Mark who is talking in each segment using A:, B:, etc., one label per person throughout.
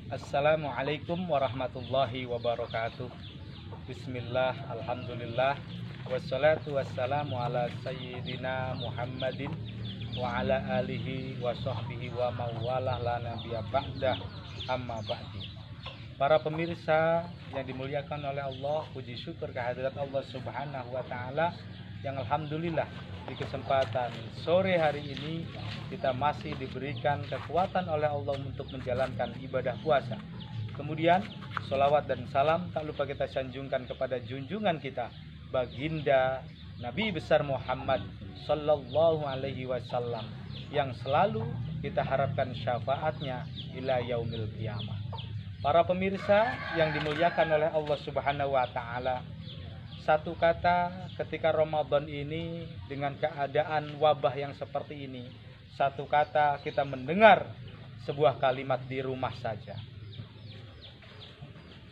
A: Assalamualaikum warahmatullahi wabarakatuh. Bismillah, alhamdulillah, wassalatu wassalamu ala sayyidina Muhammadin wa ala alihi wa sahbihi wa mawalah la nabiyya ba'dah, amma ba'di. Para pemirsa yang dimuliakan oleh Allah, puji syukur kehadirat Allah Subhanahu wa taala yang alhamdulillah di kesempatan sore hari ini kita masih diberikan kekuatan oleh Allah untuk menjalankan ibadah puasa. Kemudian sholawat dan salam tak lupa kita sanjungkan kepada junjungan kita baginda Nabi besar Muhammad sallallahu alaihi wasallam yang selalu kita harapkan syafaatnya ila yaumil qiyamah. Para pemirsa yang dimuliakan oleh Allah Subhanahu wa taala, satu kata ketika Ramadan ini dengan keadaan wabah yang seperti ini, satu kata kita mendengar sebuah kalimat di rumah saja.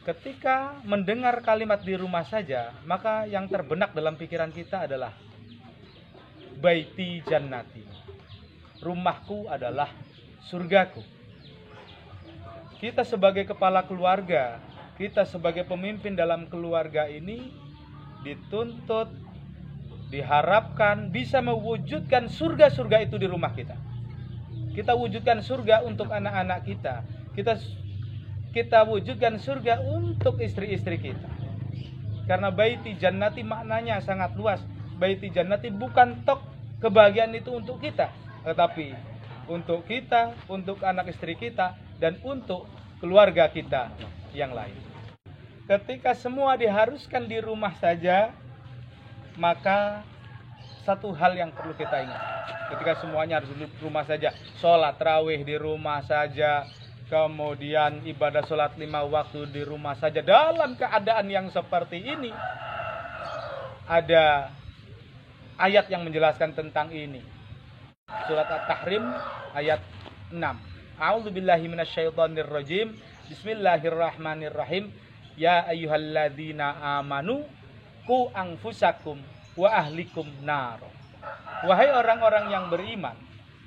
A: Ketika mendengar kalimat di rumah saja, maka yang terbenak dalam pikiran kita adalah baiti jannati. Rumahku adalah surgaku. Kita sebagai kepala keluarga, kita sebagai pemimpin dalam keluarga ini dituntut, diharapkan bisa mewujudkan surga-surga itu di rumah kita. Kita wujudkan surga untuk anak-anak kita. Kita wujudkan surga untuk istri-istri kita. Karena baiti jannati maknanya sangat luas. Baiti jannati bukan tok kebahagiaan itu untuk kita, tetapi untuk kita, untuk anak istri kita, dan untuk keluarga kita yang lain. Ketika semua diharuskan di rumah saja, maka satu hal yang perlu kita ingat. Ketika semuanya harus di rumah saja, sholat tarawih di rumah saja, kemudian ibadah sholat 5 waktu di rumah saja. Dalam keadaan yang seperti ini, ada ayat yang menjelaskan tentang ini. Surat At-Tahrim ayat 6. A'udzubillahi minasyaitonirrajim. Bismillahirrahmanirrahim. Ya ayyuhalladzina amanu qu anfusakum wa ahlikum nar. Wahai orang-orang yang beriman,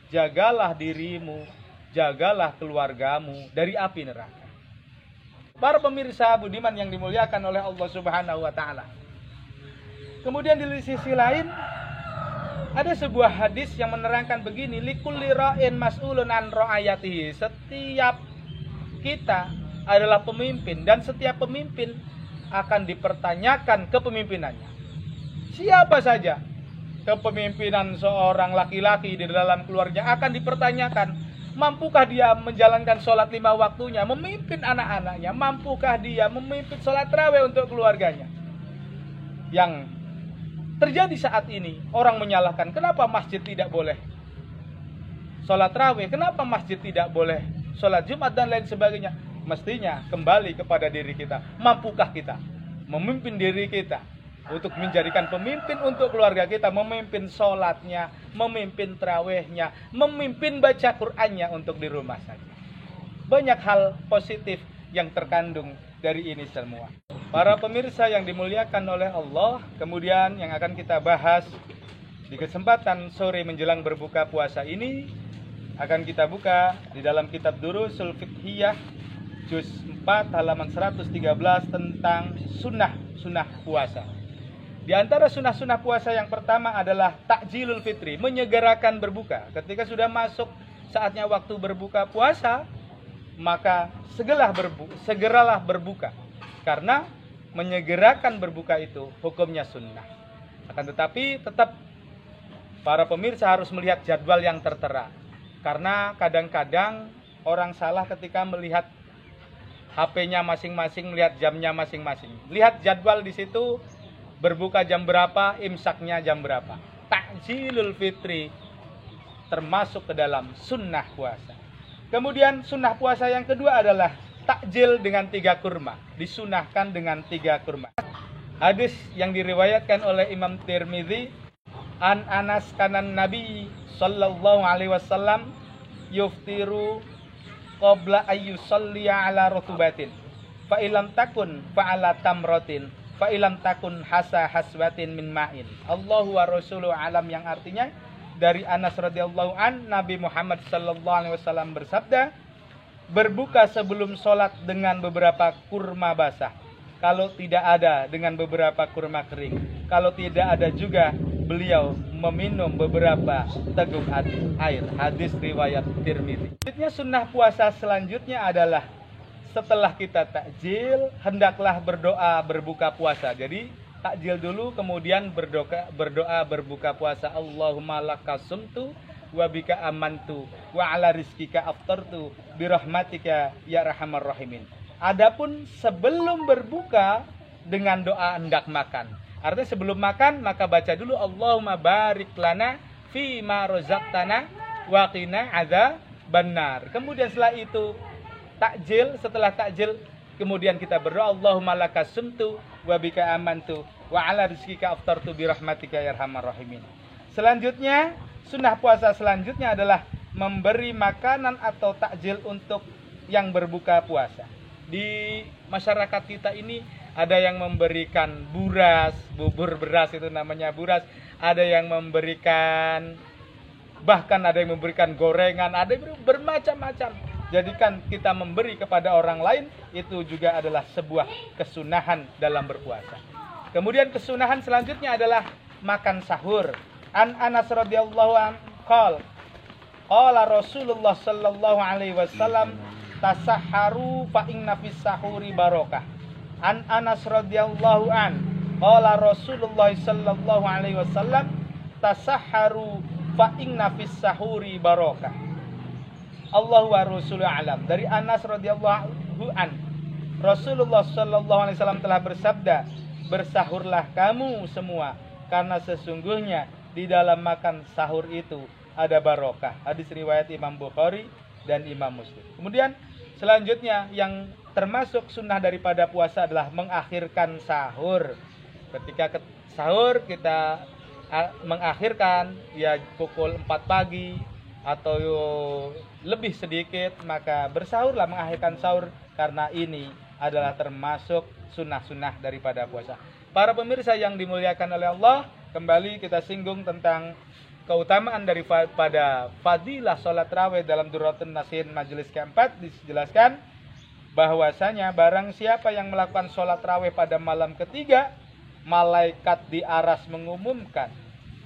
A: jagalah dirimu, jagalah keluargamu dari api neraka. Para pemirsa budiman yang dimuliakan oleh Allah Subhanahu wa taala. Kemudian di sisi lain ada sebuah hadis yang menerangkan begini, likulli ra'in mas'ulun an ra'ayatihi. Setiap kita adalah pemimpin dan setiap pemimpin akan dipertanyakan kepemimpinannya. Siapa saja kepemimpinan seorang laki-laki di dalam keluarga akan dipertanyakan. Mampukah dia menjalankan sholat 5 waktunya, memimpin anak-anaknya? Mampukah dia memimpin sholat tarawih untuk keluarganya? Yang terjadi saat ini, orang menyalahkan, kenapa masjid tidak boleh sholat tarawih? Kenapa masjid tidak boleh sholat Jumat dan lain sebagainya? Mestinya kembali kepada diri kita. Mampukah kita memimpin diri kita untuk menjadikan pemimpin untuk keluarga kita, memimpin sholatnya, memimpin tarawihnya, memimpin baca Qur'annya untuk di rumah saja. Banyak hal positif yang terkandung dari ini semua. Para pemirsa yang dimuliakan oleh Allah, kemudian yang akan kita bahas di kesempatan sore menjelang berbuka puasa ini, akan kita buka di dalam kitab Durusul Fiqhiyah juz 4 halaman 113 tentang sunnah puasa. Di antara sunnah puasa yang pertama adalah takjilul fitri, menyegerakan berbuka. Ketika sudah masuk saatnya waktu berbuka puasa, maka segeralah berbuka. Karena menyegerakan berbuka itu hukumnya sunnah. Akan tetapi tetap para pemirsa harus melihat jadwal yang tertera. Karena kadang-kadang orang salah ketika melihat HP-nya masing-masing, melihat jamnya masing-masing. Lihat jadwal di situ, berbuka jam berapa, imsaknya jam berapa. Takjilul fitri termasuk ke dalam sunnah puasa. Kemudian sunnah puasa yang kedua adalah takjil dengan 3 kurma. Disunahkan dengan 3 kurma. Hadis yang diriwayatkan oleh Imam Tirmidzi, an Anas kanan Nabi sallallahu alaihi wasallam yuftiru qabla ayyusalliya ala rutubatin fa ilam takun fa ala tamratin fa ilam takun haswatin min ma'in. Allahu wa rasuluhu alam, yang artinya dari Anas radhiyallahu an, Nabi Muhammad sallallahu alaihi wasallam bersabda, berbuka sebelum sholat dengan beberapa kurma basah. Kalau tidak ada, dengan beberapa kurma kering. Kalau tidak ada juga, beliau meminum beberapa teguk air. Hadis riwayat Tirmidzi. Selanjutnya sunnah puasa selanjutnya adalah setelah kita takjil, hendaklah berdoa berbuka puasa. Jadi takjil dulu, kemudian berdoa berbuka puasa. Allahumma lakasumtu wa bika amantu wa ala rizkika aftartu birahmatika ya arhamar rahimin. Adapun sebelum berbuka dengan doa hendak makan. Artinya sebelum makan maka baca dulu Allahumma barik lana fi ma razaqtana wa qina adzabannar. Kemudian setelah itu takjil, setelah takjil kemudian kita berdoa Allahumma lakasumtu wa bika amantu wa ala rizkika aftartu birahmatika ya arhamar rahimin. Selanjutnya sunnah puasa selanjutnya adalah memberi makanan atau takjil untuk yang berbuka puasa. Di masyarakat kita ini ada yang memberikan buras, bubur beras itu namanya buras, ada yang memberikan, bahkan ada yang memberikan gorengan, ada yang bermacam-macam. Jadikan kita memberi kepada orang lain itu juga adalah sebuah kesunahan dalam berpuasa. Kemudian kesunahan selanjutnya adalah makan sahur. An Anas radhiyallahu anhu qala Rasulullah sallallahu alaihi wasallam tasahharu fa inna fis sahuri barokah. An Anas radhiyallahu an qala Rasulullah sallallahu alaihi wasallam tasahharu fa inna fis sahuri barokah. Allahu wa rasuluhu alam. Dari Anas radhiyallahu an, Rasulullah sallallahu alaihi wasallam telah bersabda, bersahurlah kamu semua karena sesungguhnya di dalam makan sahur itu ada barokah. Hadis riwayat Imam Bukhari dan Imam Muslim. Kemudian selanjutnya yang termasuk sunnah daripada puasa adalah mengakhirkan sahur. Ketika sahur kita mengakhirkan ya pukul 4 pagi atau lebih sedikit, maka bersahurlah, mengakhirkan sahur, karena ini adalah termasuk sunnah-sunnah daripada puasa. Para pemirsa yang dimuliakan oleh Allah, kembali kita singgung tentang keutamaan daripada fadilah sholat raweh. Dalam Durratun Nasihin majelis keempat dijelaskan bahwasanya barang siapa yang melakukan sholat raweh pada malam ketiga, malaikat di aras mengumumkan,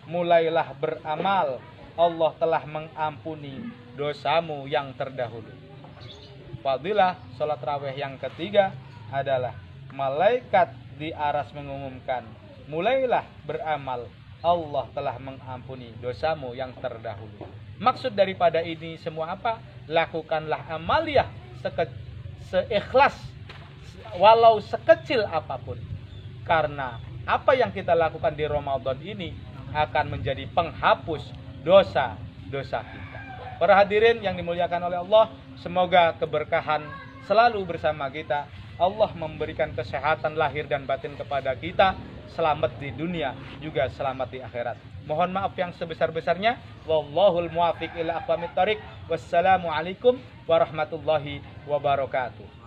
A: mulailah beramal, Allah telah mengampuni dosamu yang terdahulu. Fadilah sholat raweh yang ketiga adalah malaikat di aras mengumumkan, mulailah beramal, Allah telah mengampuni dosamu yang terdahulu. Maksud daripada ini semua apa? Lakukanlah amaliyah seikhlas, walau sekecil apapun. Karena apa yang kita lakukan di Ramadan ini akan menjadi penghapus dosa-dosa kita. Para hadirin yang dimuliakan oleh Allah, semoga keberkahan selalu bersama kita. Allah memberikan kesehatan lahir dan batin kepada kita, selamat di dunia juga selamat di akhirat. Mohon maaf yang sebesar-besarnya. Wallahul muwaffiq ila aqwamit thoriq. Wassalamualaikum warahmatullahi wabarakatuh.